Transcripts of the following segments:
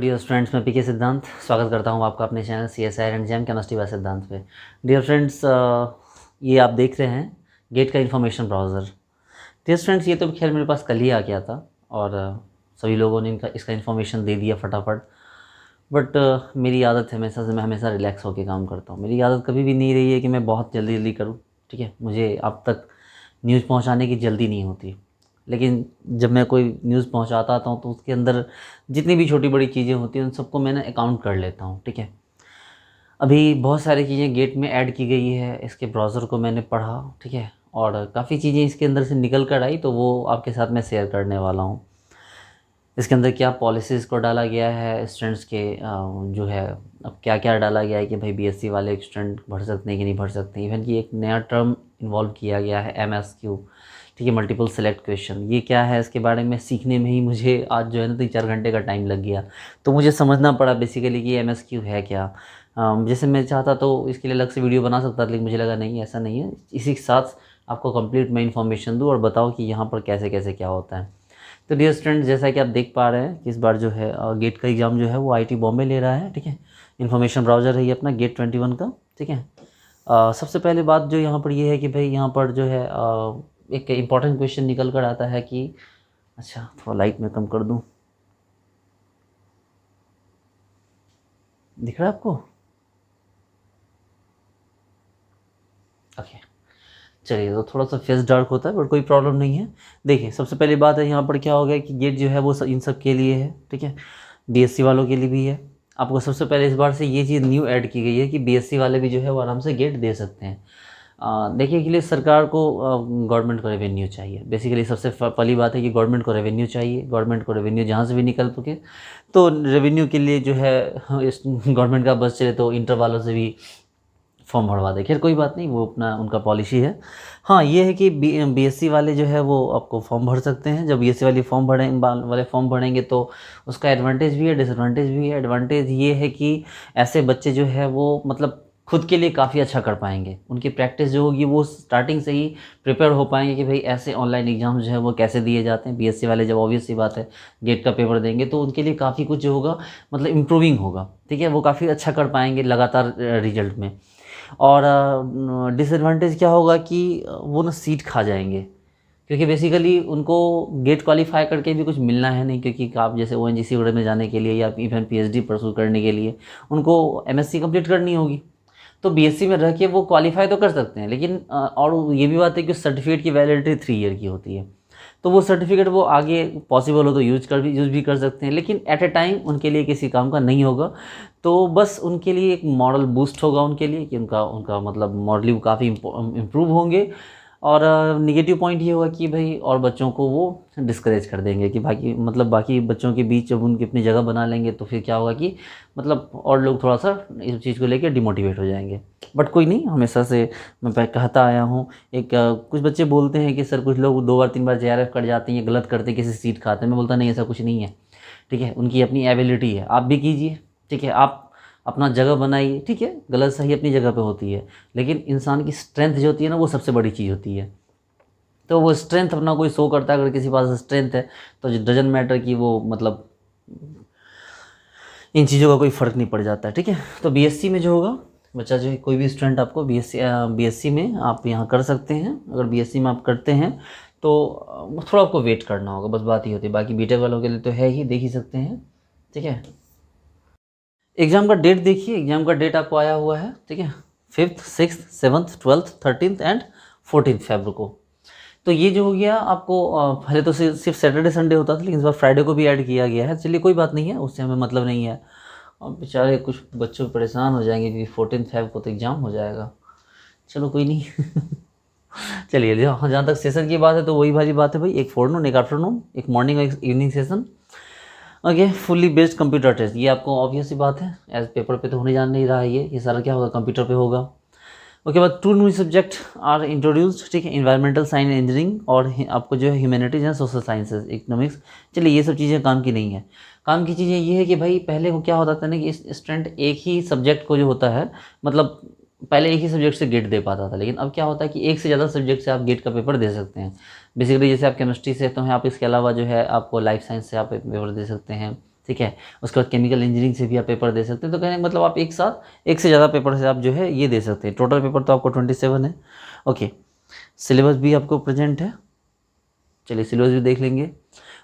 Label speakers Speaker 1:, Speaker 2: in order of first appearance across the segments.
Speaker 1: Dear students, मैं पीके सिद्धांत स्वागत करता हूं आपका अपने channel CSIR and jam chemistry bye सिद्धांत पे। डियर फ्रेंड्स, ये आप देख रहे हैं गेट का इन्फॉर्मेशन ब्राउज़र। डियर फ्रेंड्स, ये तो खैर मेरे पास कल ही आ गया था और सभी लोगों ने इसका इन्फॉर्मेशन दे दिया फटाफट। बट मेरी आदत है हमेशा से, मैं हमेशा रिलैक्स होकर काम करता हूँ। मेरी आदत कभी भी नहीं रही है कि मैं बहुत जल्दी जल्दी करूँ। ठीक है, मुझे आप तक न्यूज़ पहुँचाने की जल्दी नहीं होती, लेकिन जब मैं कोई न्यूज़ पहुंचाता हूँ तो उसके अंदर जितनी भी छोटी बड़ी चीज़ें होती हैं उन सबको मैंने अकाउंट कर लेता हूँ। ठीक है, अभी बहुत सारी चीज़ें गेट में ऐड की गई है, इसके ब्राउज़र को मैंने पढ़ा। ठीक है, और काफ़ी चीज़ें इसके अंदर से निकल कर आई, तो वो आपके साथ मैं शेयर करने वाला हूँ। इसके अंदर क्या पॉलिसीज़ को डाला गया है स्टूडेंट्स के, जो है अब क्या क्या डाला गया है कि भाई BSc वाले स्टूडेंट भर सकते हैं कि नहीं भर सकते। इवन कि एक नया टर्म इन्वॉल्व किया गया है MSQ। ठीक है, मल्टीपल सेलेक्ट क्वेश्चन, ये क्या है इसके बारे में सीखने में ही मुझे आज जो है ना 3-4 घंटे का टाइम लग गया। तो मुझे समझना पड़ा बेसिकली कि MSQ है क्या। जैसे मैं चाहता तो इसके लिए अलग से वीडियो बना सकता था, लेकिन मुझे लगा नहीं, ऐसा नहीं है, इसी के साथ आपको कंप्लीट मैं इन्फॉर्मेशन दूँ और बताओ कि यहाँ पर कैसे कैसे क्या होता है। तो डियर स्टूडेंट, जैसा कि आप देख पा रहे हैं कि इस बार जो है गेट का एग्ज़ाम जो है वो IIT बॉम्बे ले रहा है। ठीक है, इन्फॉर्मेशन ब्राउज़र है ये अपना गेट 21 का। ठीक है, सबसे पहले बात जो यहाँ पर ये है कि भाई यहाँ पर जो है एक इम्पॉर्टेंट क्वेश्चन निकल कर आता है कि अच्छा, थोड़ा लाइट में कम कर दूँ, दिख रहा है आपको? ओके, चलिए, तो थोड़ा सा फेस डार्क होता है बट कोई प्रॉब्लम नहीं है। देखिए, सबसे पहली बात है यहाँ पर क्या हो गया कि गेट जो है वो इन सब के लिए है। ठीक है, BSc वालों के लिए भी है। आपको सबसे पहले इस बार से ये चीज़ न्यू ऐड की गई है कि BSc वाले भी जो है वो आराम से गेट दे सकते हैं। देखिए, के लिए सरकार को गवर्नमेंट को रेवेन्यू चाहिए। बेसिकली सबसे पहली बात है कि गवर्नमेंट को रेवेन्यू चाहिए। गवर्नमेंट को रेवेन्यू जहाँ से भी निकल सके, तो रेवेन्यू के लिए जो है इस गवर्नमेंट का बस चले तो इंटर वालों से भी फॉर्म भरवा दे। खैर कोई बात नहीं, वो अपना उनका पॉलिसी है। हाँ, ये है कि BSc वाले जो है वो आपको फॉर्म भर सकते हैं। जब BSc वाले फॉर्म भरेंगे तो उसका एडवांटेज भी है, डिसएडवांटेज भी है। एडवांटेज ये है कि ऐसे बच्चे जो है वो मतलब खुद के लिए काफ़ी अच्छा कर पाएंगे। उनकी प्रैक्टिस जो होगी वो स्टार्टिंग से ही प्रिपेयर हो पाएंगे कि भाई ऐसे ऑनलाइन एग्जाम जो है वो कैसे दिए जाते हैं। BSc वाले जब ऑब्वियस सी बात है गेट का पेपर देंगे तो उनके लिए काफ़ी कुछ जो होगा मतलब इम्प्रूविंग होगा। ठीक है, वो काफ़ी अच्छा कर पाएंगे लगातार रिजल्ट में। और डिसएडवांटेज क्या होगा कि वो ना सीट खा जाएंगे, क्योंकि बेसिकली उनको गेट क्वालिफाई करके भी कुछ मिलना है नहीं, क्योंकि आप जैसे ONGC वगैरह में जाने के लिए या इवन PhD परसू करने के लिए उनको MSc कंप्लीट करनी होगी। तो BSc में रह के वो क्वालिफाई तो कर सकते हैं, लेकिन और ये भी बात है कि सर्टिफिकेट की वैलिडिटी 3 ईयर की होती है। तो वो सर्टिफिकेट वो आगे पॉसिबल हो तो यूज़ भी कर सकते हैं, लेकिन एट ए टाइम उनके लिए किसी काम का नहीं होगा। तो बस उनके लिए एक मॉरल बूस्ट होगा उनके लिए कि उनका उनका मतलब मॉरली काफ़ी इम्प्रूव होंगे। और निगेटिव पॉइंट ये होगा कि भाई और बच्चों को वो डिस्करेज कर देंगे कि बाकी बच्चों के बीच जब उनकी अपनी जगह बना लेंगे तो फिर क्या होगा कि मतलब और लोग थोड़ा सा इस चीज़ को लेकर डिमोटिवेट हो जाएंगे। बट कोई नहीं, हमेशा से मैं कहता आया हूँ। कुछ बच्चे बोलते हैं कि सर कुछ लोग 2 बार 3 बार JRF कर जाते हैं, गलत करते हैं, किसी सीट खाते हैं। मैं बोलता नहीं, ऐसा कुछ नहीं है। ठीक है, उनकी अपनी एबिलिटी है, आप भी कीजिए। ठीक है, आप अपना जगह बनाइए। ठीक है, गलत सही अपनी जगह पे होती है, लेकिन इंसान की स्ट्रेंथ जो होती है ना वो सबसे बड़ी चीज़ होती है। तो वो स्ट्रेंथ अपना कोई शो करता है, अगर किसी पास स्ट्रेंथ है तो डजंट मैटर कि वो मतलब इन चीज़ों का कोई फ़र्क नहीं पड़ जाता है। ठीक है, तो BSc में जो होगा बच्चा जो है, कोई भी स्टूडेंट आपको BSc में आप यहाँ कर सकते हैं। अगर BSc में आप करते हैं तो थोड़ा आपको वेट करना होगा, बस बात ही होती है। बाकी बीटेक वालों के लिए तो है ही, देख ही सकते हैं। ठीक है, एग्ज़ाम का डेट देखिए, एग्ज़ाम का डेट आपको आया हुआ है। ठीक है, 5th 6th 7th 12th 13th and 14th फरवरी को। तो ये जो हो गया आपको पहले तो सिर्फ सैटरडे संडे होता था, लेकिन इस बार फ्राइडे को भी ऐड किया गया है। चलिए कोई बात नहीं है, उससे हमें मतलब नहीं है। और बेचारे कुछ बच्चों परेशान हो जाएंगे क्योंकि 14 फरवरी को तो एग्ज़ाम हो जाएगा। चलो कोई नहीं चलिए, जहाँ तक सेशन की बात है तो वही वाली बात है भाई, एक फोरनून एक आफ्टरनून, एक मॉर्निंग और एक evening session. Okay, fully based computer test, ये आपको ऑब्वियस सी बात है एज पेपर पे तो होने जान नहीं रहा है। ये सारा क्या होगा, कंप्यूटर पे होगा। उसके बाद 2 न्यू सब्जेक्ट आर इंट्रोड्यूस्ड। ठीक है, इन्वायरमेंटल साइंस इंजीनियरिंग और आपको जो है humanities and social sciences economics. चलिए, ये सब चीज़ें काम की नहीं है। काम की चीज़ें ये है कि भाई पहले को क्या होता था ना कि स्टूडेंट एक ही सब्जेक्ट को जो होता है मतलब पहले एक ही सब्जेक्ट से गेट दे पाता था, लेकिन अब क्या होता है कि एक से ज़्यादा सब्जेक्ट से आप गेट का पेपर दे सकते हैं। बेसिकली जैसे आप केमिस्ट्री से तो हैं, आप इसके अलावा जो है आपको लाइफ साइंस से आप पेपर दे सकते हैं, ठीक है। उसके बाद केमिकल इंजीनियरिंग से भी आप पेपर दे सकते हैं। तो कहने का मतलब आप एक साथ एक से ज़्यादा पेपर से आप जो है ये दे सकते हैं। टोटल पेपर तो आपको 27 है। ओके, सिलेबस भी आपको प्रेजेंट है। चलिए सिलेबस भी देख लेंगे।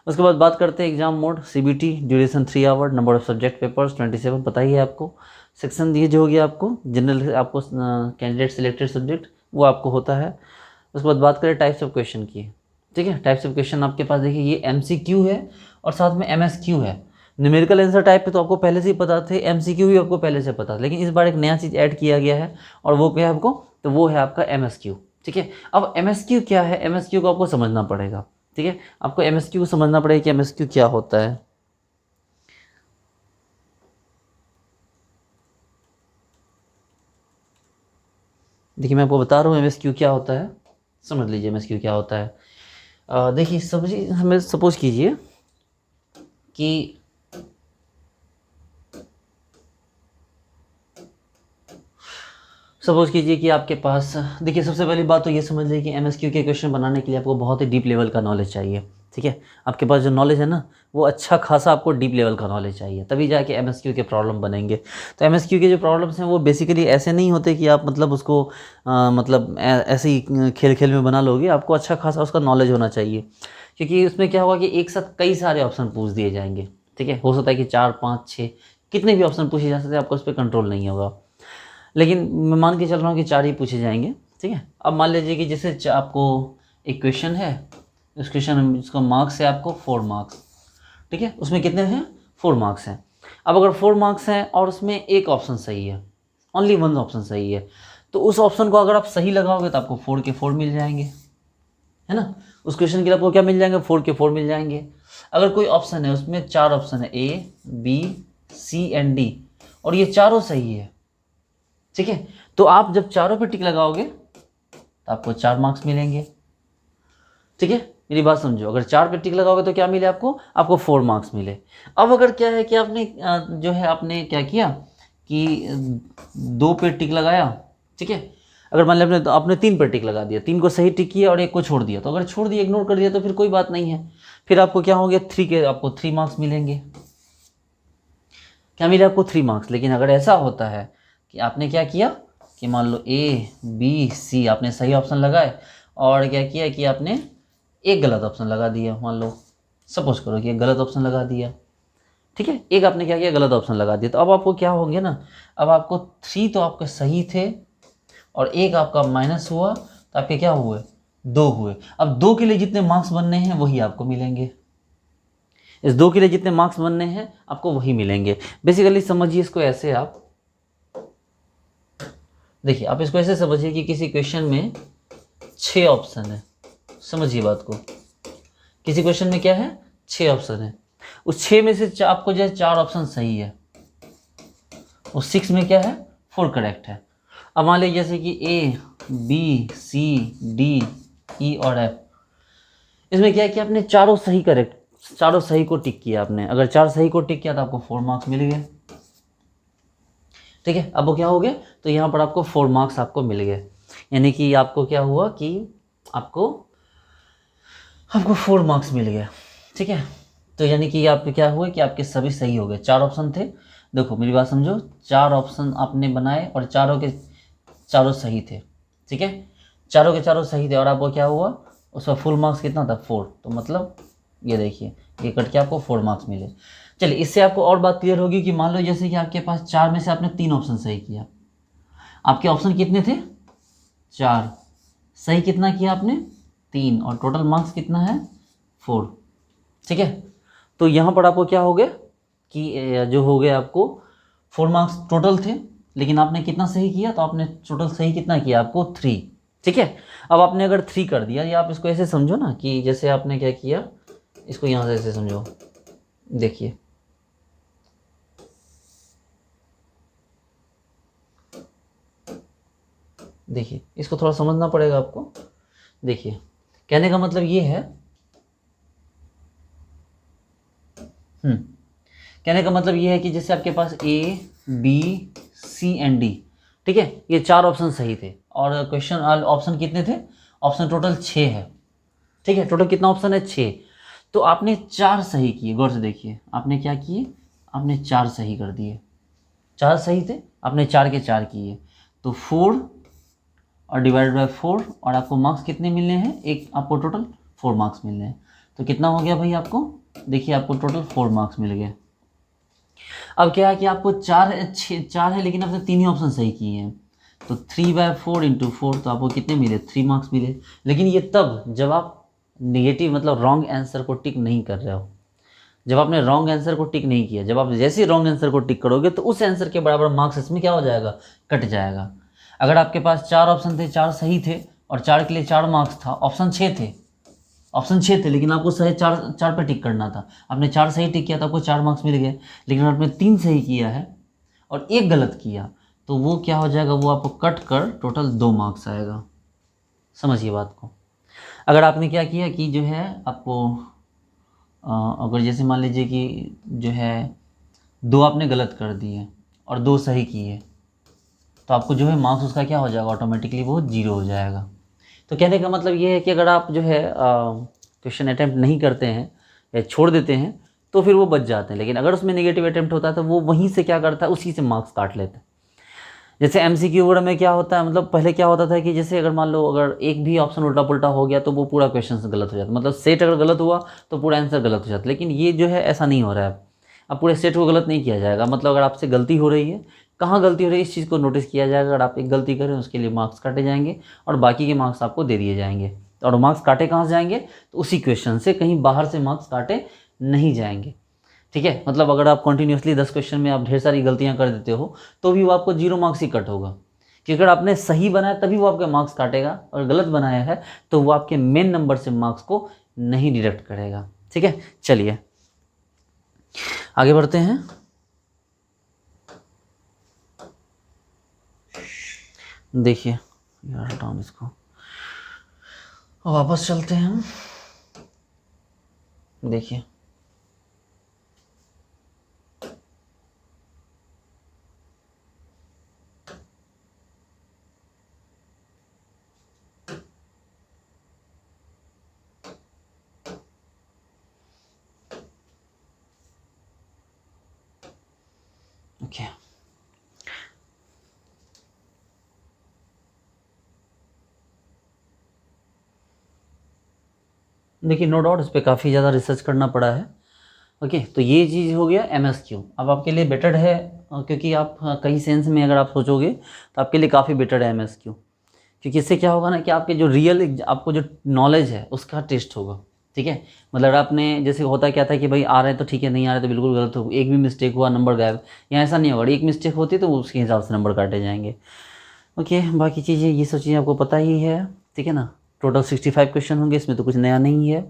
Speaker 1: उसके बाद बात करते हैं exam mode. CBT duration 3 hour, number of subject papers 27, पता ही है आपको। सेक्शन ये जो हो गया आपको जनरल, आपको कैंडिडेट सिलेक्टेड सब्जेक्ट वो आपको होता है। उसके बाद बात करें टाइप्स ऑफ क्वेश्चन की, ठीक है। टाइप्स ऑफ क्वेश्चन आपके पास देखिए ये एमसीक्यू है और साथ में एमएसक्यू है। न्यूमेरिकल आंसर टाइप पे तो आपको पहले से ही पता थे, एमसीक्यू भी आपको पहले से पता था, लेकिन इस बार एक नया चीज़ ऐड किया गया है और वो क्या है आपको, तो वो है आपका एमएसक्यू, ठीक है। अब एमएसक्यू क्या है, एमएसक्यू को आपको समझना पड़ेगा, ठीक है। आपको एमएसक्यू को समझना पड़ेगा कि एमएसक्यू क्या होता है। देखिए मैं आपको बता रहा हूँ एमएसक्यू क्या होता है, समझ लीजिए एमएसक्यू क्या होता है। देखिए समझिए, हमें सपोज कीजिए कि कि आपके पास, देखिए सबसे पहली बात तो ये समझ लीजिए कि एमएसक्यू के क्वेश्चन बनाने के लिए आपको बहुत ही डीप लेवल का नॉलेज चाहिए, ठीक है। आपके पास जो नॉलेज है ना वो अच्छा खासा आपको डीप लेवल का नॉलेज चाहिए, तभी जाके एमएसक्यू के प्रॉब्लम बनेंगे। तो एमएसक्यू के जो प्रॉब्लम्स हैं वो बेसिकली ऐसे नहीं होते कि आप मतलब उसको मतलब ऐसे ही खेल खेल में बना लोगे। आपको अच्छा खासा उसका नॉलेज होना चाहिए, क्योंकि उसमें क्या होगा कि एक साथ कई सारे ऑप्शन पूछ दिए जाएंगे, ठीक है। हो सकता है कि 4 5 6 कितने भी ऑप्शन पूछे जा सकते हैं, आपको उस पर कंट्रोल नहीं होगा। लेकिन मैं मान के चल रहा हूँ कि 4 ही पूछे जाएंगे, ठीक है। अब मान लीजिए कि जैसे आपको एक क्वेश्चन है, उस क्वेश्चन में जिसका मार्क्स है आपको 4 मार्क्स, ठीक है। उसमें कितने हैं, 4 मार्क्स हैं। अब अगर 4 मार्क्स हैं और उसमें एक ऑप्शन सही है, ओनली वन ऑप्शन सही है, तो उस ऑप्शन को अगर आप सही लगाओगे तो आपको 4 के 4 मिल जाएंगे, है ना। उस क्वेश्चन के लिए आपको क्या मिल जाएंगे, 4 के 4 मिल जाएंगे। अगर कोई ऑप्शन है उसमें 4 ऑप्शन है, A B C and D, और ये चारों सही है, ठीक है। तो आप जब चारों पे टिक लगाओगे तो आपको 4 मार्क्स मिलेंगे, ठीक है। मेरी बात समझो, अगर 4 पे टिक लगाओगे तो क्या मिले आपको 4 मार्क्स मिले। अब अगर क्या है कि आपने जो है आपने क्या किया कि 2 पे टिक लगाया, ठीक है। अगर मान लिया आपने 3 पे टिक लगा दिया, 3 को सही टिक किया और एक को छोड़ दिया, तो अगर छोड़ दिया, इग्नोर कर दिया, तो फिर कोई बात नहीं है। फिर आपको क्या हो गया, 3 मार्क्स मिलेंगे। क्या मिले आपको, 3 मार्क्स। लेकिन अगर ऐसा होता है कि आपने क्या किया कि मान लो ए बी सी आपने सही ऑप्शन लगाए और क्या किया कि आपने एक गलत ऑप्शन लगा दिया, मान लो सपोज करो कि एक गलत ऑप्शन लगा दिया, ठीक है। एक आपने क्या किया, गलत ऑप्शन लगा दिया, तो अब आपको क्या होंगे ना, अब आपको 3 तो आपके सही थे और एक आपका माइनस हुआ, तो आपके क्या हुए, 2 हुए। अब 2 के लिए जितने मार्क्स बनने हैं वही आपको मिलेंगे, इस 2 के लिए जितने मार्क्स बनने हैं आपको वही मिलेंगे। बेसिकली समझिए इसको ऐसे, आप देखिए आप इसको ऐसे समझिए कि किसी क्वेश्चन में 6 ऑप्शन है, समझिए बात को। किसी क्वेश्चन में क्या है, 6 ऑप्शन है, उस 6 में से आपको जो है 4 ऑप्शन सही है, उस 6 में क्या है, 4 करेक्ट है। अब मान लीजिए जैसे कि ए बी सी डी ई और एफ, इसमें क्या है कि आपने चारों सही को टिक किया आपने। अगर 4 सही को टिक किया तो आपको 4 मार्क्स मिल गए, ठीक है। अब वो क्या हो गया, तो यहाँ पर आपको 4 मार्क्स आपको मिल गए, यानी कि आपको क्या हुआ कि आपको 4 मार्क्स मिल गए, ठीक है। तो यानी कि आप क्या हुआ कि आपके सभी सही हो गए, 4 ऑप्शन थे। देखो मेरी बात समझो, 4 ऑप्शन आपने बनाए और चारों के चारों सही थे, ठीक है। चारों के चारों सही थे और आपको क्या हुआ, उसका फुल मार्क्स कितना था, 4। तो मतलब ये देखिए, ये कट के आपको 4 मार्क्स मिले। चलिए इससे आपको और बात क्लियर होगी कि मान लो जैसे कि आपके पास 4 में से आपने 3 ऑप्शन सही किया, आपके ऑप्शन कितने थे, 4, सही कितना किया आपने, 3, और टोटल मार्क्स कितना है, 4, ठीक है। तो यहाँ पर आपको क्या हो गया कि जो हो गया आपको 4 मार्क्स टोटल थे, लेकिन आपने कितना सही किया, तो आपने टोटल सही कितना किया, आपको 3, ठीक है। अब आपने अगर 3 कर दिया, या आप इसको ऐसे समझो ना कि जैसे आपने क्या किया, इसको यहाँ से ऐसे समझो, देखिए देखिए इसको थोड़ा समझना पड़ेगा आपको। देखिए कहने का मतलब ये है, कहने का मतलब ये है कि जैसे आपके पास A B C and D, ठीक है, ये 4 ऑप्शन सही थे और क्वेश्चन ऑप्शन कितने थे, ऑप्शन टोटल 6 है, ठीक है। टोटल कितना ऑप्शन है, 6। तो आपने 4 सही किए, गौर से देखिए, आपने क्या किए, आपने 4 सही कर दिए, 4 सही थे, आपने 4 के 4 किए, तो 4 और डिवाइड बाय 4, और आपको मार्क्स कितने मिलने हैं, एक आपको टोटल 4 मार्क्स मिलने हैं। तो कितना हो गया भाई आपको, देखिए आपको टोटल 4 मार्क्स मिल गए। अब क्या है कि आपको 4 है लेकिन आपने 3 ही ऑप्शन सही किए हैं, तो 3/4 इंटू 4, तो आपको कितने मिले, 3 मार्क्स मिले। लेकिन ये तब जब आप नेगेटिव मतलब रॉन्ग आंसर को टिक नहीं कर रहे हो, जब आपने रॉन्ग आंसर को टिक नहीं किया, जब आप जैसे ही रॉन्ग आंसर को टिक करोगे तो उस आंसर के बराबर मार्क्स इसमें क्या हो जाएगा, कट जाएगा। अगर आपके पास 4 ऑप्शन थे, 4 सही थे और 4 के लिए 4 मार्क्स था, ऑप्शन 6 थे लेकिन आपको सही 4 पे टिक करना था, आपने 4 सही टिक किया तो आपको 4 मार्क्स मिल गए। लेकिन आपने 3 सही किया है और 1 गलत किया, तो वो क्या हो जाएगा, वो आपको कट कर टोटल 2 मार्क्स आएगा। समझिए बात को। अगर आपने क्या किया कि जो है आपको अगर जैसे मान लीजिए कि जो है 2 आपने गलत कर दिए और 2 सही किए, तो आपको जो है मार्क्स उसका क्या हो जाएगा, ऑटोमेटिकली वो 0 हो जाएगा। तो कहने का मतलब ये है कि अगर आप जो है क्वेश्चन अटैम्प्ट नहीं करते हैं या छोड़ देते हैं तो फिर वो बच जाते हैं, लेकिन अगर उसमें नेगेटिव अटैम्प्ट होता है तो वो वहीं से क्या करता है, उसी से मार्क्स काट लेता है। जैसे एमसीक्यू वगैरह में क्या होता है, मतलब पहले क्या होता था कि जैसे अगर मान लो अगर एक भी ऑप्शन उल्टा पुल्टा हो गया तो वो पूरा क्वेश्चन गलत हो जाता, मतलब सेट अगर गलत हुआ तो पूरा आंसर गलत हो जाता। लेकिन ये जो है ऐसा नहीं हो रहा है, अब पूरे सेट को गलत नहीं किया जाएगा। मतलब अगर आपसे गलती हो रही है, कहाँ गलती हो रही है इस चीज़ को नोटिस किया जाएगा। अगर आप एक गलती करें उसके लिए मार्क्स काटे जाएंगे और बाकी के मार्क्स आपको दे दिए जाएंगे। और मार्क्स काटे कहाँ से जाएंगे, तो उसी क्वेश्चन से, कहीं बाहर से मार्क्स काटे नहीं जाएंगे। ठीक है, मतलब अगर आप कंटिन्यूसली 10 क्वेश्चन में आप ढेर सारी गलतियां कर देते हो तो भी वो आपको 0 मार्क्स ही कट होगा, क्योंकि अगर आपने सही बनाया तभी वो आपके मार्क्स काटेगा, और गलत बनाया है तो वो आपके मेन नंबर से मार्क्स को नहीं डिडक्ट करेगा। ठीक है, चलिए आगे बढ़ते हैं। देखिए यार हटाओ इसको, वापस चलते हैं हम। देखिए ओके, देखिए नो डाउट इस पर काफ़ी ज़्यादा रिसर्च करना पड़ा है। ओके, तो ये चीज़ हो गया एमएसक्यू। अब आपके लिए बेटर है क्योंकि आप कई सेंस में अगर आप सोचोगे तो आपके लिए काफ़ी बेटर है एमएसक्यू, क्योंकि इससे क्या होगा ना कि आपके जो रियल आपको जो नॉलेज है उसका टेस्ट होगा। ठीक है, मतलब आपने जैसे होता क्या था कि भाई आ रहे हैं तो ठीक है, नहीं आ रहे तो बिल्कुल गलत हो, एक भी मिस्टेक हुआ नंबर गायब। यहाँ ऐसा नहीं होगा, एक मिस्टेक होती तो उसके हिसाब से नंबर काटे जाएंगे। ओके, बाकी चीज़ें ये सब चीज़ें आपको पता ही है। ठीक है ना, टोटल 65 क्वेश्चन होंगे, इसमें तो कुछ नया नहीं है।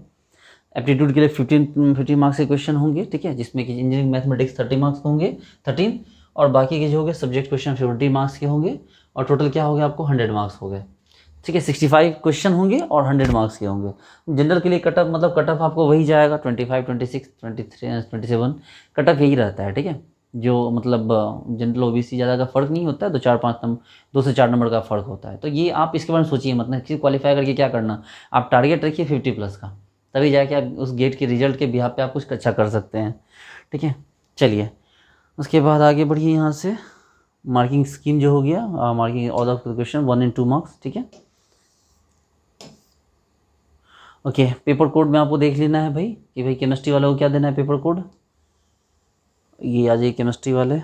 Speaker 1: एप्टीट्यूड के लिए 15 मार्क्स के क्वेश्चन होंगे। ठीक है, जिसमें कि इंजीनियरिंग मैथमेटिक्स 30 मार्क्स होंगे, 13, और बाकी के जो होंगे सब्जेक्ट क्वेश्चन 50 मार्क्स के होंगे, और टोटल क्या हो गया आपको 100 मार्क्स हो गए। ठीक है, 65 क्वेश्चन होंगे और 100 मार्क्स के होंगे। जनरल के लिए कट ऑफ मतलब कट ऑफ आपको वही जाएगा 25, 26, 23, 27 कट ऑफ यही रहता है। ठीक है, जो मतलब जनरल ओबीसी ज़्यादा का फ़र्क नहीं होता है, 2 से 4 नंबर का फ़र्क होता है। तो ये आप इसके बारे में सोचिए, मतलब किसी क्वालिफाई करके क्या करना, आप टारगेट रखिए 50+ का, तभी जाके आप उस गेट के रिजल्ट के बिहाफ पे आप कुछ अच्छा कर सकते हैं। ठीक है, चलिए उसके बाद आगे बढ़िए। यहाँ से मार्किंग स्कीम जो हो गया, marking all of question 1 and 2 marks. ठीक है, ओके, पेपर कोड में आपको देख लेना है भाई कि भाई केमिस्ट्री वाले को क्या देना है पेपर कोड। ये आ जाइए केमिस्ट्री वाले,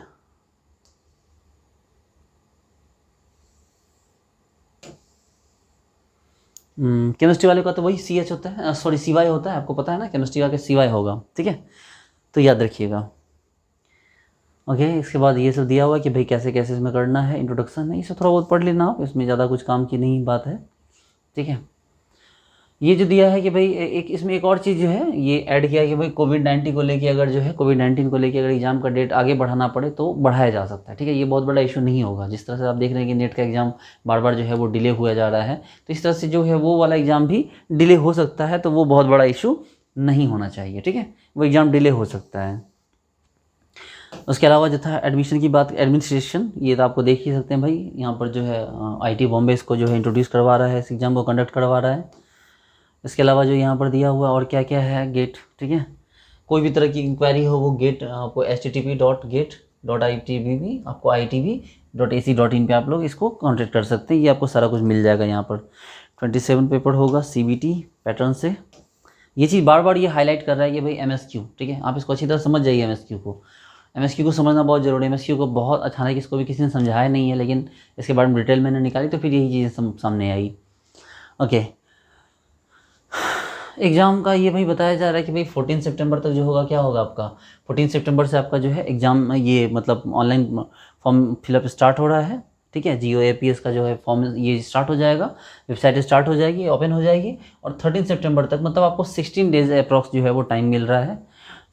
Speaker 1: केमिस्ट्री वाले का तो वही CH होता है, सॉरी CY होता है, आपको पता है ना केमिस्ट्री का CY होगा। ठीक है, तो याद रखिएगा। ओके, इसके बाद ये सब दिया हुआ है कि भाई कैसे कैसे इसमें करना है, इंट्रोडक्शन है, इसे थोड़ा बहुत पढ़ लेना आप, इसमें ज़्यादा कुछ काम की नहीं बात है। ठीक है, ये जो दिया है कि भाई एक इसमें एक और चीज़ जो है ये ऐड किया है कि भाई कोविड-19 को लेके अगर जो है कोविड-19 को लेके अगर एग्ज़ाम का डेट आगे बढ़ाना पड़े तो बढ़ाया जा सकता है। ठीक है, ये बहुत बड़ा इशू नहीं होगा। जिस तरह से आप देख रहे हैं कि नेट का एग्ज़ाम बार बार जो है वो डिले हुआ जा रहा है, तो इस तरह से जो है वो वाला एग्ज़ाम भी डिले हो सकता है, तो वो बहुत बड़ा इशू नहीं होना चाहिए। ठीक है, वो एग्ज़ाम डिले हो सकता है। उसके अलावा जो था एडमिशन की बात, एडमिनिस्ट्रेशन, ये तो आपको देख ही सकते हैं भाई, यहाँ पर जो है IIT बॉम्बे इसको जो है इंट्रोड्यूस करवा रहा है, इस एग्ज़ाम को कंडक्ट करवा रहा है। इसके अलावा जो यहाँ पर दिया हुआ और क्या क्या है गेट। ठीक है, कोई भी तरह की इंक्वायरी हो वो गेट आपको http.gate.itbb आपको itb.ac.in पे आप लोग इसको कॉन्टेक्ट कर सकते हैं। ये आपको सारा कुछ मिल जाएगा यहाँ पर। 27 पेपर होगा CBT पैटर्न से। ये चीज़ बार बार ये हाईलाइट कर रहा है कि भाई MSQ, ठीक है, आप इसको अच्छी तरह समझ जाइए। MSQ को समझना बहुत ज़रूरी है। MSQ को बहुत अचानक इसको भी किसी ने समझाया नहीं है, लेकिन इसके बारे में डिटेल मैंने निकाली तो फिर यही चीज़ें सामने आई। ओके, एग्ज़ाम का ये भाई बताया जा रहा है कि भाई 14 सितंबर तक जो होगा क्या होगा आपका, 14 सितंबर से आपका जो है एग्ज़ाम ये मतलब ऑनलाइन फॉर्म फिलअप स्टार्ट हो रहा है, ठीक है। GOAPS का जो है फॉर्म ये स्टार्ट हो जाएगा, वेबसाइट स्टार्ट हो जाएगी, ओपन हो जाएगी, और 13 सितंबर तक मतलब आपको 16 डेज़ अप्रॉक्स जो है वो टाइम मिल रहा है।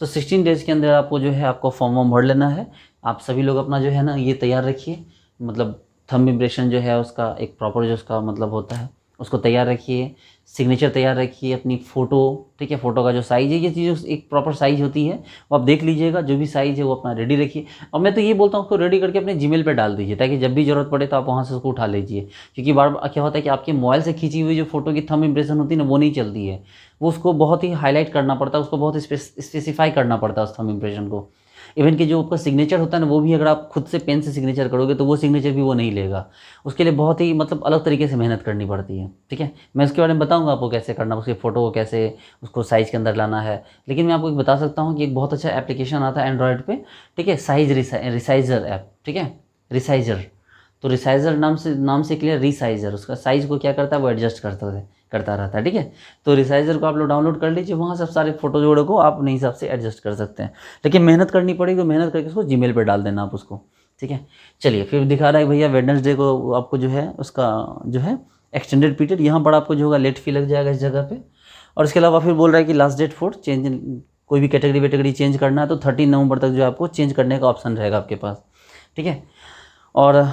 Speaker 1: तो 16 डेज़ के अंदर आपको जो है आपको फॉर्म वॉर्म भर लेना है। आप सभी लोग अपना जो है ना ये तैयार रखिए, मतलब थंब इम्प्रेशन जो है उसका एक प्रॉपर जो उसका मतलब होता है उसको तैयार रखिए, सिग्नेचर तैयार रखिए, अपनी फ़ोटो, ठीक है, फ़ोटो का जो साइज़ है, ये चीज़ एक प्रॉपर साइज़ होती है वो आप देख लीजिएगा, जो भी साइज़ है वो अपना रेडी रखिए। और मैं तो ये बोलता हूँ उसको रेडी करके अपने जीमेल पे डाल दीजिए, ताकि जब भी ज़रूरत पड़े तो आप वहाँ से उसको उठा लीजिए। क्योंकि बार बार क्या होता है कि आपके मोबाइल से खींची हुई जो फोटो की थंब इम्प्रेशन होती है ना वो नहीं चलती है, वो उसको बहुत ही हाईलाइट करना पड़ता है, उसको बहुत स्पेसिफाई करना पड़ता है उस थंब इम्प्रेशन को। इवन कि जो आपका सिग्नेचर होता है ना वो भी अगर आप खुद से पेन से सिग्नेचर करोगे तो वो सिग्नेचर भी वो नहीं लेगा, उसके लिए बहुत ही मतलब अलग तरीके से मेहनत करनी पड़ती है, ठीक है। मैं इसके बारे में बताऊंगा आपको कैसे करना, उसकी फ़ोटो को कैसे उसको साइज़ के अंदर लाना है। लेकिन मैं आपको एक बता सकता हूँ कि एक बहुत अच्छा एप्लीकेशन आता है एंड्रॉयड पे, ठीक है, साइज रिसाइजर ऐप, ठीक है, रिसाइजर। तो रिसाइजर नाम से क्लियर, रिसाइजर उसका साइज़ को क्या करता है वो एडजस्ट करता रहता है, ठीक है। तो रिसाइजर को आप लोग डाउनलोड कर लीजिए, वहाँ सब सारे फोटो जोड़ो को आप अपने हिसाब से एडजस्ट कर सकते हैं। लेकिन मेहनत करनी पड़ेगी, मेहनत करके उसको जीमेल पे डाल देना आप उसको, ठीक है। चलिए फिर दिखा रहा है भैया वेडनेसडे को आपको जो है उसका जो है एक्सटेंडेड पीरियड, यहाँ पर आपको जो होगा लेट फी लग जाएगा इस जगह पे। और इसके अलावा फिर बोल रहा है कि लास्ट डेट फॉर चेंज, कोई भी कैटेगरी वेटेगरी चेंज करना है तो 13 नवंबर तक जो आपको चेंज करने का ऑप्शन रहेगा आपके पास, ठीक है। और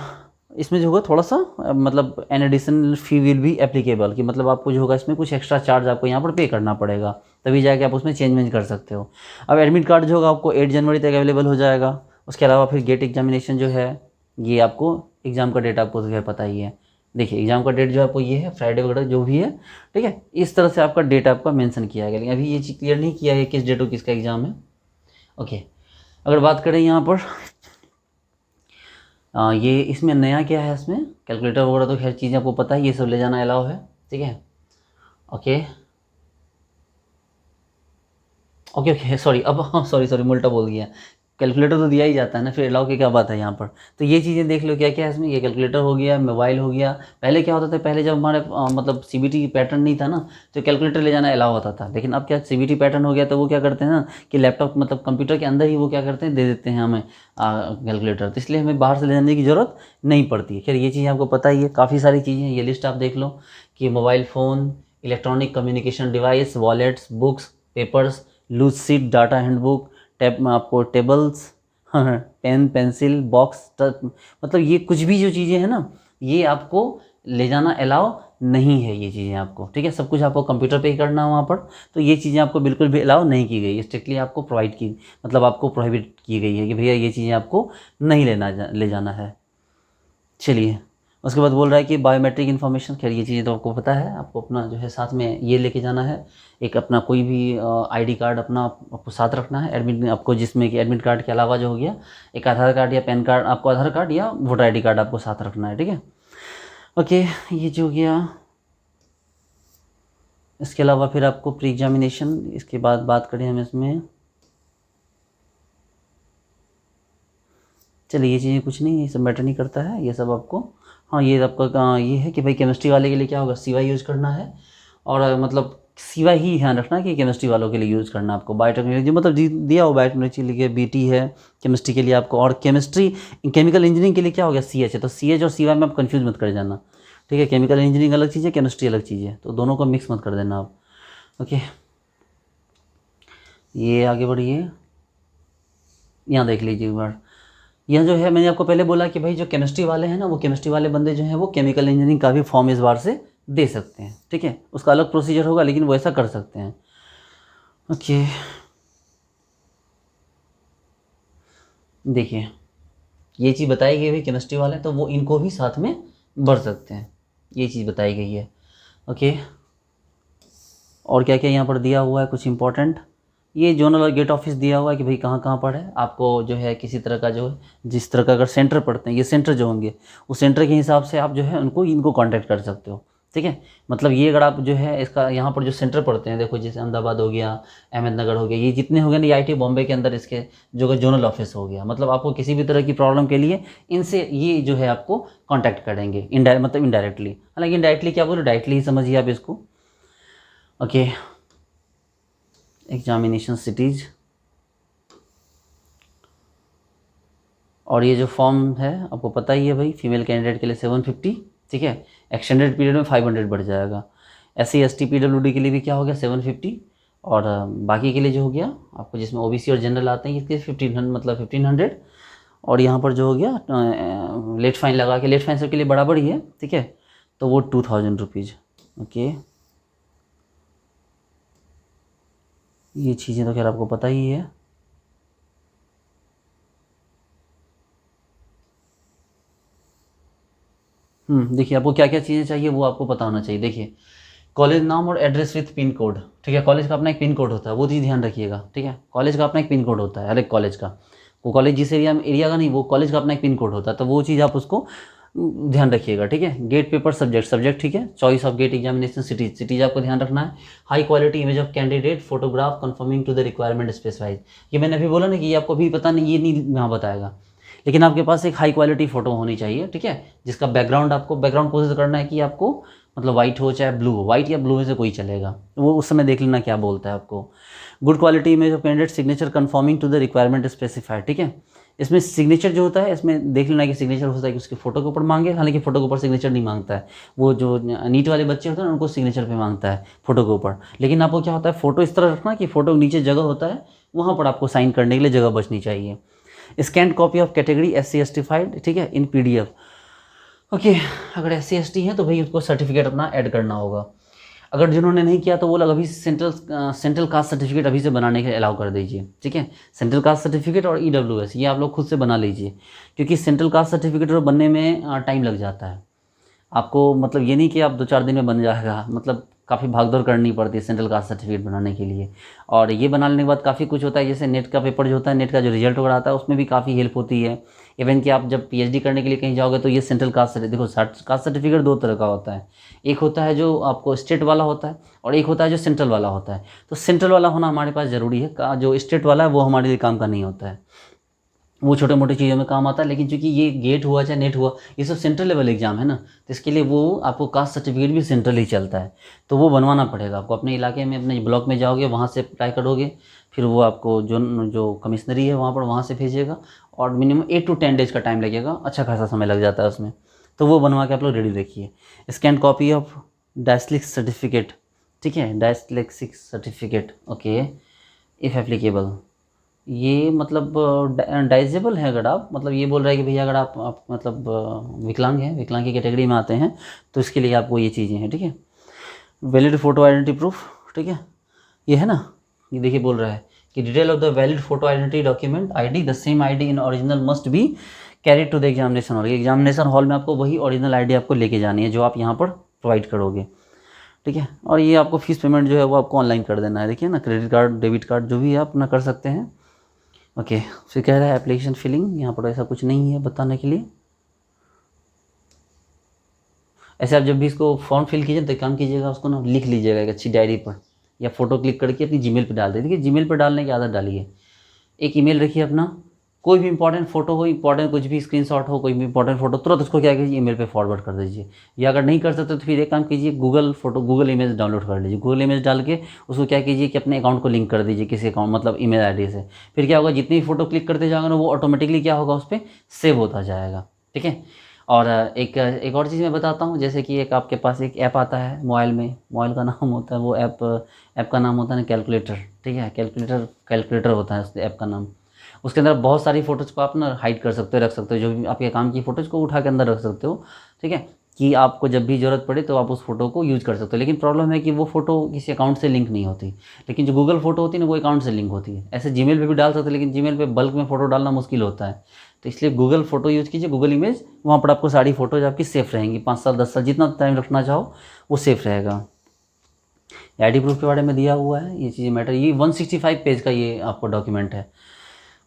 Speaker 1: इसमें जो होगा थोड़ा सा मतलब an additional fee will be applicable, कि मतलब आपको जो होगा इसमें कुछ एक्स्ट्रा चार्ज आपको यहाँ पर पे करना पड़ेगा, तभी जाके आप उसमें चेंज कर सकते हो। अब एडमिट कार्ड जो होगा आपको 8 जनवरी तक अवेलेबल हो जाएगा। उसके अलावा फिर गेट एग्जामिनेशन जो है ये आपको एग्ज़ाम का डेट आपको जो है पता ही है। देखिए एग्ज़ाम का डेट जो आपको ये है फ्राइडे वगैरह जो भी है, ठीक है, इस तरह से आपका डेट आपका मेंशन किया गया, लेकिन अभी ये चीज़ क्लियर नहीं किया है किस डेट को किसका एग्ज़ाम है। ओके, अगर बात करें यहाँ पर ये इसमें नया क्या है, इसमें कैलकुलेटर वगैरह तो खैर चीज़ें आपको पता है, ये सब ले जाना अलाउ है, ठीक है। ओके ओके ओके सॉरी, अब हाँ सॉरी मैं उल्टा बोल गया। कैलकुलेटर तो दिया ही जाता है ना, फिर अलाउ की क्या बात है यहाँ पर। तो ये चीज़ें देख लो क्या क्या है इसमें, ये कैलकुलेटर हो गया, मोबाइल हो गया। पहले क्या होता था, पहले जब हमारे मतलब CBT पैटर्न नहीं था ना तो कैलकुलेटर ले जाना अलाउ होता था, लेकिन अब क्या CBT पैटर्न हो गया तो वो क्या करते हैं ना कि लैपटॉप मतलब कंप्यूटर के अंदर ही वो क्या करते हैं दे देते हैं हमें कैलकुलेटर, तो इसलिए हमें बाहर से ले जाने की ज़रूरत नहीं पड़ती है। खैर ये चीज़ आपको पता ही है, काफ़ी सारी चीज़ें हैं, ये लिस्ट आप देख लो कि mobile phone, electronic communication device, wallets, books, papers, loose sheet, data handbook, tab आपको टेबल्स, पेन पेंसिल बॉक्स, मतलब ये कुछ भी जो चीज़ें हैं ना ये आपको ले जाना अलाउ नहीं है, ये चीज़ें आपको, ठीक है। सब कुछ आपको कंप्यूटर पे ही करना है वहाँ पर, तो ये चीज़ें आपको बिल्कुल भी अलाउ नहीं की गई, स्ट्रिक्टली आपको प्रोवाइड की मतलब आपको प्रोहिबिट की गई है कि भैया ये चीज़ें आपको नहीं ले जाना है। चलिए उसके बाद बोल रहा है कि बायोमेट्रिक इन्फॉर्मेशन, खैर ये चीज़ें तो आपको पता है, आपको अपना जो है साथ में ये लेके जाना है, एक अपना कोई भी ID कार्ड अपना आपको साथ रखना है, एडमिट आपको जिसमें कि एडमिट कार्ड के अलावा जो हो गया एक आधार कार्ड या पैन कार्ड, आपको आधार कार्ड या वोटर ID कार्ड आपको साथ रखना है, ठीक है। ओके, ये जो हो गया। इसके अलावा फिर आपको प्री एग्जामिनेशन, इसके बाद बात करें हम इसमें, चलिए ये चीज़ें कुछ नहीं, ये सब मैटर नहीं करता है ये सब आपको। हाँ ये आपका ये है कि भाई केमिस्ट्री वाले के लिए क्या होगा, CY यूज़ करना है, और मतलब CY ही ध्यान रखना कि केमिस्ट्री वालों के लिए यूज़ करना है आपको। बायोटेक्नोलॉजी मतलब दिया हो बायोटेक्नोलॉजी के लिए BT है केमिस्ट्री के लिए आपको, और केमिस्ट्री केमिकल इंजीनियरिंग के लिए क्या हो गया CH है, तो CH और CY में आप कन्फ्यूज़ मत कर जाना, ठीक है। केमिकल इंजीनियरिंग अलग चीज़ है, केमिस्ट्री अलग चीज़ है, तो दोनों को मिक्स मत कर देना आप। ओके, ये आगे बढ़िए, यहाँ देख लीजिए एक बार। यह जो है मैंने आपको पहले बोला कि भाई जो केमिस्ट्री वाले हैं ना वो केमिस्ट्री वाले बंदे जो हैं वो केमिकल इंजीनियरिंग का भी फॉर्म इस बार से दे सकते हैं, ठीक है। उसका अलग प्रोसीजर होगा लेकिन वो ऐसा कर सकते हैं। ओके, देखिए ये चीज़ बताई गई भाई केमिस्ट्री वाले तो वो इनको भी साथ में भर सकते हैं, ये चीज़ बताई गई है। ओके, और क्या क्या यहाँ पर दिया हुआ है कुछ इंपॉर्टेंट, ये जोनल और गेट ऑफिस दिया हुआ है कि भाई कहाँ कहाँ पर है। आपको जो है किसी तरह का जो जिस तरह का अगर सेंटर पड़ते हैं, ये सेंटर जो होंगे उस सेंटर के हिसाब से आप जो है उनको इनको कांटेक्ट कर सकते हो। ठीक है, मतलब ये अगर आप जो है इसका यहाँ पर जो सेंटर पड़ते हैं, देखो जैसे अहमदाबाद हो गया, अहमदनगर हो गया, ये जितने हो गए ना IIT बॉम्बे के अंदर इसके जो जोनल ऑफिस हो गया, मतलब आपको किसी भी तरह की प्रॉब्लम के लिए इनसे ये जो है आपको कांटेक्ट करेंगे इनडायरेक्ट, मतलब इनडायरेक्टली, हालांकि इनडायरेक्टली क्या बोलो, डायरेक्टली ही समझिए आप इसको। ओके, एग्जामिनेशन सिटीज़, और ये जो फॉर्म है आपको पता ही है भाई, फीमेल कैंडिडेट के लिए 750, ठीक है, एक्सटेंडेड पीरियड में 500 बढ़ जाएगा। SC ST PWD के लिए भी क्या हो गया 750, और बाकी के लिए जो हो गया आपको जिसमें OBC और जनरल आते हैं इसके 1500, मतलब 1500। और यहाँ पर जो हो गया लेट फाइन लगा के, लेट फाइन सबके लिए बराबर ही है, ठीक है, तो वो 2000 रुपीज़। ओके, ये चीज़ें तो खैर आपको पता ही है। देखिए आपको क्या क्या चीज़ें चाहिए वो आपको पता होना चाहिए। देखिए कॉलेज नाम और एड्रेस विथ पिन कोड, ठीक है, कॉलेज का अपना एक पिन कोड होता है, वो चीज़ ध्यान रखिएगा। ठीक है, कॉलेज का अपना एक पिन कोड होता है, हर एक कॉलेज का, वो कॉलेज जिस एरिया का नहीं, वो कॉलेज का अपना एक पिन कोड होता है, तो वो चीज़ आप उसको ध्यान रखिएगा। ठीक है, गेट पेपर सब्जेक्ट, ठीक है, choice of GATE examination cities आपको ध्यान रखना है। High quality image of candidate, photograph conforming to the requirement specified, ये मैंने अभी बोला ना कि ये आपको अभी पता नहीं, ये नहीं यहाँ बताएगा, लेकिन आपके पास एक हाई क्वालिटी फ़ोटो होनी चाहिए। ठीक है, जिसका बैकग्राउंड, आपको बैकग्राउंड कोशिश करना है कि आपको मतलब वाइट हो चाहे ब्लू हो, वाइट या ब्लू में से कोई चलेगा, वो उस समय देख लेना क्या बोलता है आपको। Good quality image of candidate signature conforming to the requirement specified, ठीक है, इसमें सिग्नेचर जो होता है, इसमें देख लेना कि सिग्नेचर होता है कि उसके फोटो के ऊपर मांगे, हालांकि फोटो के ऊपर सिग्नेचर नहीं मांगता है, वो जो नीट वाले बच्चे होते हैं ना उनको सिग्नेचर पे मांगता है फोटो के ऊपर। लेकिन आपको क्या होता है, फोटो इस तरह रखना कि फोटो के नीचे जगह होता है, वहाँ पर आपको साइन करने के लिए जगह बचनी चाहिए। Scan copy of category SC ST filed, ठीक है, इन PDF। ओके, अगर SC ST है तो भाई उसको सर्टिफिकेट अपना ऐड करना होगा। अगर जिन्होंने नहीं किया तो वो लोग अभी सेंट्रल कास्ट सर्टिफिकेट अभी से बनाने के अलाउ कर दीजिए। ठीक है, सेंट्रल कास्ट सर्टिफिकेट और EWS ये आप लोग खुद से बना लीजिए, क्योंकि सेंट्रल कास्ट सर्टिफिकेट बनने में टाइम लग जाता है आपको, मतलब ये नहीं कि आप 2-4 दिन में बन जाएगा, मतलब काफ़ी भागदौड़ करनी पड़ती है सेंट्रल कास्ट सर्टिफिकेट बनाने के लिए। और ये बनाने के बाद काफ़ी कुछ होता है, जैसे नेट का पेपर जो होता है, नेट का जो रिजल्ट वगैरह आता है उसमें भी काफ़ी हेल्प होती है। इवन कि आप जब PhD करने के लिए कहीं जाओगे तो ये सेंट्रल कास्ट देखो, कास्ट सर्टिफिकेट 2 तरह का होता है, एक होता है जो आपको स्टेट वाला होता है और एक होता है जो सेंट्रल वाला होता है। तो सेंट्रल वाला होना हमारे पास ज़रूरी है, जो स्टेट वाला है वो हमारे लिए काम का नहीं होता है, वो छोटे मोटे चीज़ों में काम आता है। लेकिन चूंकि ये गेट हुआ चाहे नेट हुआ, ये सब सेंट्रल लेवल एग्जाम है ना, तो इसके लिए वो आपको कास्ट सर्टिफिकेट भी सेंट्रल ही चलता है, तो वो बनवाना पड़ेगा आपको। अपने इलाके में अपने ब्लॉक में जाओगे, वहाँ से अप्लाई करोगे, फिर वो आपको जो कमिश्नरी है वहाँ पर, वहाँ से भेजेगा, और मिनिमम 8 to 10 डेज़ का टाइम लगेगा, अच्छा खासा समय लग जाता है उसमें, तो वो बनवा के आप लोग रेडी रखिए। स्कैन कॉपी ऑफ डायस्लिक्स सर्टिफिकेट, ठीक है, डायस्लेक्सिक्स सर्टिफिकेट, ओके, इफ़ एप्लीकेबल, ये मतलब डाइजेबल है। अगर आप मतलब ये बोल रहे हैं कि भैया अगर आप मतलब विकलांग हैं, विकलांग की कैटेगरी में आते हैं, तो इसके लिए आपको ये चीज़ें हैं। ठीक है, वैलिड फोटो आइडेंटिटी प्रूफ, ठीक है, ये है ना, ये देखिए बोल रहा है कि detail of the valid photo identity document ID, the same ID in original must be carried to the examination hall. Examination hall में आपको वही ओरिजिनल ID आपको लेके जानी है जो आप यहाँ पर प्रोवाइड करोगे। ठीक है, और ये आपको फीस पेमेंट जो है वो आपको ऑनलाइन कर देना है। देखिए ना, क्रेडिट कार्ड, डेबिट कार्ड जो भी है आप अपना कर सकते हैं। ओके, फिर कह रहा है एप्लीकेशन फिलिंग, यहाँ पर ऐसा कुछ नहीं है बताने के लिए। ऐसे आप जब भी इसको फॉर्म फिल कीजिए तो एक काम कीजिएगा, उसको ना लिख लीजिएगा एक अच्छी डायरी पर, या फोटो क्लिक करके अपनी जीमेल पे डाल दीजिए। देखिए जीमेल पर डालने की आदत डालिए, एक ईमेल रखिए अपना, कोई भी इंपॉर्टेंट फोटो हो, इंपॉर्टेंट कुछ भी स्क्रीनशॉट हो, कोई भी इंपॉर्टेंट फोटो, तुरंत उसको क्या कीजिए, ईमेल पे फॉरवर्ड कर दीजिए। या अगर नहीं कर सकते तो फिर एक काम कीजिए, गूगल इमेज डाउनलोड कर लीजिए। गूगल इमेज डाल के उसको क्या कीजिए कि अपने अकाउंट को लिंक कर दीजिए किसी अकाउंट, मतलब ईमेल ID से। फिर क्या होगा, जितनी फोटो क्लिक करते जाएगा ना, वो ऑटोमेटिकली क्या होगा, उस पर सेव होता जाएगा। ठीक है, और एक और चीज़ मैं बताता हूँ, जैसे कि एक आपके पास एक ऐप आता है मोबाइल में, मोबाइल का नाम होता है वो ऐप का नाम होता है कैलकुलेटर। ठीक है, कैलकुलेटर होता है उस ऐप का नाम। उसके अंदर बहुत सारी फ़ोटोज़ को आप ना हाइड कर सकते हो, रख सकते हो, जो भी आपके काम की फ़ोटोज़ को उठा के अंदर रख सकते हो। ठीक है, कि आपको जब भी ज़रूरत पड़े तो आप उस फ़ोटो को यूज़ कर सकते हो। लेकिन प्रॉब्लम है कि वो फ़ोटो किसी अकाउंट से लिंक नहीं होती, लेकिन जो गूगल फ़ोटो होती है ना, वो अकाउंट से लिंक होती है। ऐसे जीमेल पे भी डाल सकते हैं, लेकिन जीमेल पे बल्क में फ़ोटो डालना मुश्किल होता है, तो इसलिए गूगल फ़ोटो यूज़ कीजिए, गूगल इमेज, वहाँ पर आपको सारी फ़ोटोज़ आपकी सेफ़ रहेंगी, 5 साल 10 साल जितना टाइम रखना चाहो वो सेफ़ रहेगा। आईडी प्रूफ के बारे में दिया हुआ है, ये चीज़ें मैटर। ये 165 पेज का ये आपको डॉक्यूमेंट है,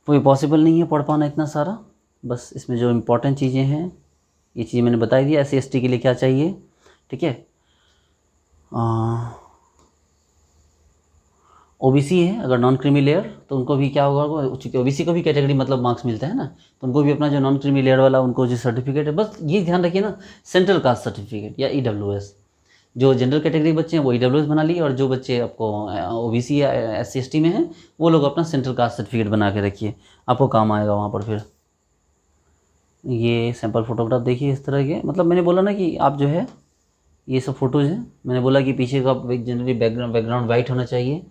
Speaker 1: कोई पॉसिबल नहीं है पढ़ पाना इतना सारा। बस इसमें जो इम्पोर्टेंट चीज़ें हैं ये चीज़ें मैंने बताई दी, SC ST के लिए क्या चाहिए, ठीक है। OBC है, अगर नॉन क्रीमी लेयर तो उनको भी क्या होगा, चूँकि OBC को भी कैटेगरी मतलब मार्क्स मिलता है ना, तो उनको भी अपना जो नॉन क्रीमी लेयर वाला उनको जो सर्टिफिकेट है, बस ये ध्यान रखिए ना, सेंट्रल कास्ट सर्टिफिकेट या EWS। जो जनरल कैटेगरी बच्चे हैं वो EWS बना लिए, और जो बच्चे आपको OBC या SC ST में हैं वो लोग अपना सेंट्रल कास्ट सर्टिफिकेट बना के रखिए, आपको काम आएगा वहाँ पर। फिर ये सैम्पल फोटोग्राफ देखिए इस तरह के, मतलब मैंने बोला ना कि आप जो है ये सब फ़ोटोज़ हैं, मैंने बोला कि पीछे का जनरली बैकग्राउंड वाइट होना चाहिए,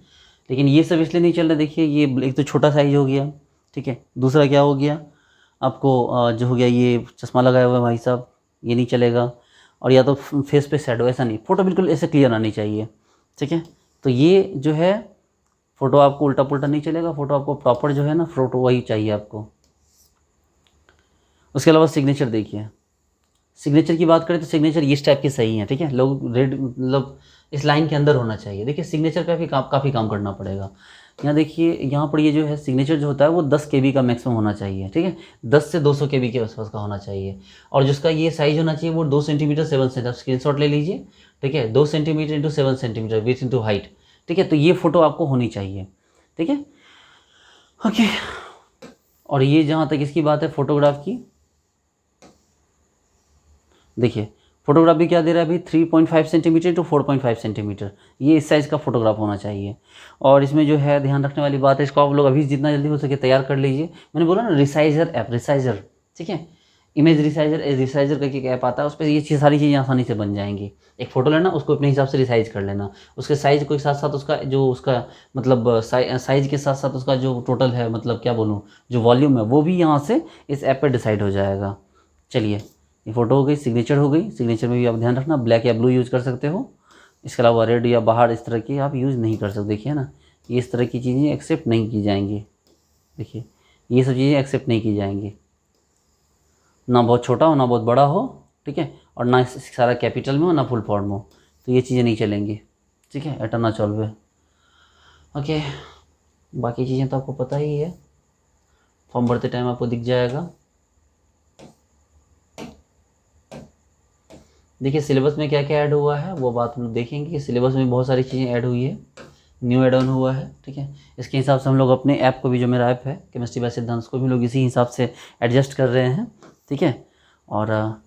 Speaker 1: लेकिन ये सब इसलिए नहीं चल रहा। देखिए ये एक तो छोटा साइज हो गया, ठीक है, दूसरा क्या हो गया आपको, जो हो गया ये चश्मा लगाया हुआ है भाई साहब, ये नहीं चलेगा, और या तो फेस पे शैडो, ऐसा नहीं, फ़ोटो बिल्कुल ऐसे क्लियर आनी चाहिए, ठीक है। तो ये जो है फ़ोटो आपको उल्टा पुल्टा नहीं चलेगा, फ़ोटो आपको प्रॉपर जो है ना, फ़ोटो वही चाहिए आपको। उसके अलावा सिग्नेचर देखिए, सिग्नेचर की बात करें तो सिग्नेचर इस टाइप के सही हैं, ठीक है, लोग रेड मतलब इस लाइन के अंदर होना चाहिए। देखिए सिग्नेचर का भी काफ़ी काम करना पड़ेगा। यहाँ देखिए, यहाँ पर ये जो है सिग्नेचर जो होता है वो 10 KB का मैक्सिमम होना चाहिए, ठीक है, 10 से 200 KB के आसपास का होना चाहिए। और जिसका ये साइज़ होना चाहिए वो 2 सेंटीमीटर 7 सेंटीमीटर, स्क्रीनशॉट ले लीजिए, ठीक है, 2 centimetre into 7 centimetre with into height, ठीक है। तो ये फ़ोटो आपको होनी चाहिए, ठीक है, ओके। और ये जहाँ तक इसकी बात है फोटोग्राफ की, देखिए फोटोग्राफ भी क्या दे रहा है अभी, 3.5 सेंटीमीटर टू 4.5 सेंटीमीटर, ये इस साइज़ का फोटोग्राफ होना चाहिए। और इसमें जो है ध्यान रखने वाली बात है, इसको आप लोग अभी जितना जल्दी हो सके तैयार कर लीजिए। मैंने बोला ना रिसाइजर ऐप, रिसाइजर, ठीक है, इमेज रिसाइजर करके एक ऐप आता है, उस पर ये सारी चीज़ें आसानी से बन जाएंगी। एक फ़ोटो लेना, उसको अपने हिसाब से रिसाइज कर लेना, उसके साइज़ के साथ साथ उसका जो उसका मतलब साइज़ के साथ साथ उसका जो टोटल है, मतलब क्या बोलूँ, जो वॉल्यूम है वो भी यहाँ से इस ऐप पर डिसाइड हो जाएगा। चलिए, ये फ़ोटो हो गई, सिग्नेचर हो गई। सिग्नेचर में भी आप ध्यान रखना ब्लैक या ब्लू यूज़ कर सकते हो, इसके अलावा रेड या बाहर इस तरह की आप यूज़ नहीं कर सकते। देखिए ना, ये इस तरह की चीज़ें एक्सेप्ट नहीं की जाएंगी। देखिए ये सब चीज़ें एक्सेप्ट नहीं की जाएंगी, ना बहुत छोटा हो ना बहुत बड़ा हो, ठीक है, और ना सारा कैपिटल में हो ना फुल फॉर्म हो, तो ये चीज़ें नहीं चलेंगी, ठीक है, एटर्ना चॉल्व है, ओके। बाकी चीज़ें तो आपको पता ही है, फॉर्म भरते टाइम आपको दिख जाएगा। देखिए सिलेबस में क्या क्या ऐड हुआ है वो बात हम लोग देखेंगे कि सिलेबस में बहुत सारी चीज़ें ऐड हुई है, न्यू एड ऑन हुआ है, ठीक है। इसके हिसाब से हम लोग अपने ऐप को भी, जो मेरा ऐप है केमिस्ट्री बाय सिद्धांत, को भी लोग इसी हिसाब से एडजस्ट कर रहे हैं, ठीक है। और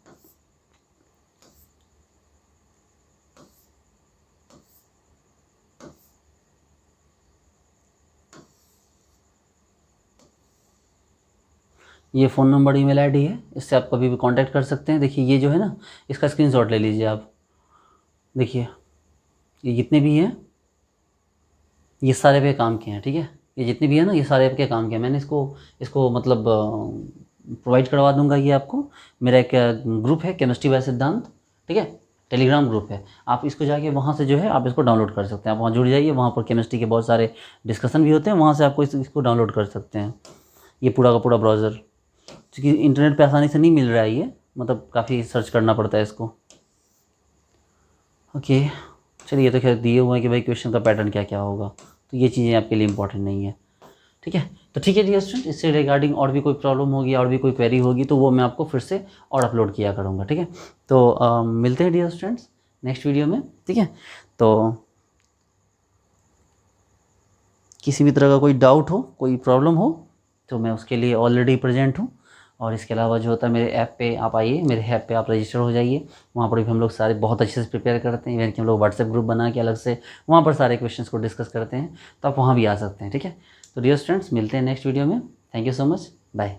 Speaker 1: ये फ़ोन नंबर ईमेल आईडी है, इससे आप कभी भी कांटेक्ट कर सकते हैं। देखिए ये जो है ना, इसका स्क्रीनशॉट ले लीजिए आप। देखिए ये जितने भी हैं ये सारे पे काम किए हैं, ठीक है, ये जितने भी है ना ये सारे पे काम किए हैं। मैंने इसको मतलब प्रोवाइड करवा दूंगा ये आपको। मेरा एक ग्रुप है केमिस्ट्री बाय सिद्धांत, ठीक है, टेलीग्राम ग्रुप है, आप इसको जाके वहाँ से जो है आप इसको डाउनलोड कर सकते हैं। आप वहाँ जुड़ जाइए, वहाँ पर केमिस्ट्री के बहुत सारे डिस्कशन भी होते हैं, वहाँ से आपको इसको डाउनलोड कर सकते हैं। ये पूरा का पूरा ब्राउज़र, क्योंकि इंटरनेट पे आसानी से नहीं मिल रहा है ये, मतलब काफ़ी सर्च करना पड़ता है इसको, ओके। चलिए, ये तो खैर दिए हुए हैं कि भाई क्वेश्चन का पैटर्न क्या क्या होगा, तो ये चीज़ें आपके लिए इंपॉर्टेंट नहीं है, ठीक है। तो ठीक है डियर स्टूडेंट, इससे रिगार्डिंग और भी कोई प्रॉब्लम होगी और भी कोई क्वेरी होगी तो वो मैं आपको फिर से और अपलोड किया करूँगा, ठीक है। तो मिलते हैं डियर स्टूडेंट्स नेक्स्ट वीडियो में, ठीक है। तो किसी भी तरह का कोई डाउट हो, कोई प्रॉब्लम हो, तो मैं उसके लिए ऑलरेडी प्रेजेंट हूँ। और इसके अलावा जो होता है, मेरे ऐप पे आप आइए, मेरे ऐप पे आप रजिस्टर हो जाइए, वहाँ पर भी हम लोग सारे बहुत अच्छे से प्रिपेयर करते हैं। इवन कि हम लोग व्हाट्सएप ग्रुप बना के अलग से वहाँ पर सारे क्वेश्चंस को डिस्कस करते हैं, तो आप वहाँ भी आ सकते हैं, ठीक है। तो डियर स्टूडेंट्स मिलते हैं नेक्स्ट वीडियो में, thank you so much, bye.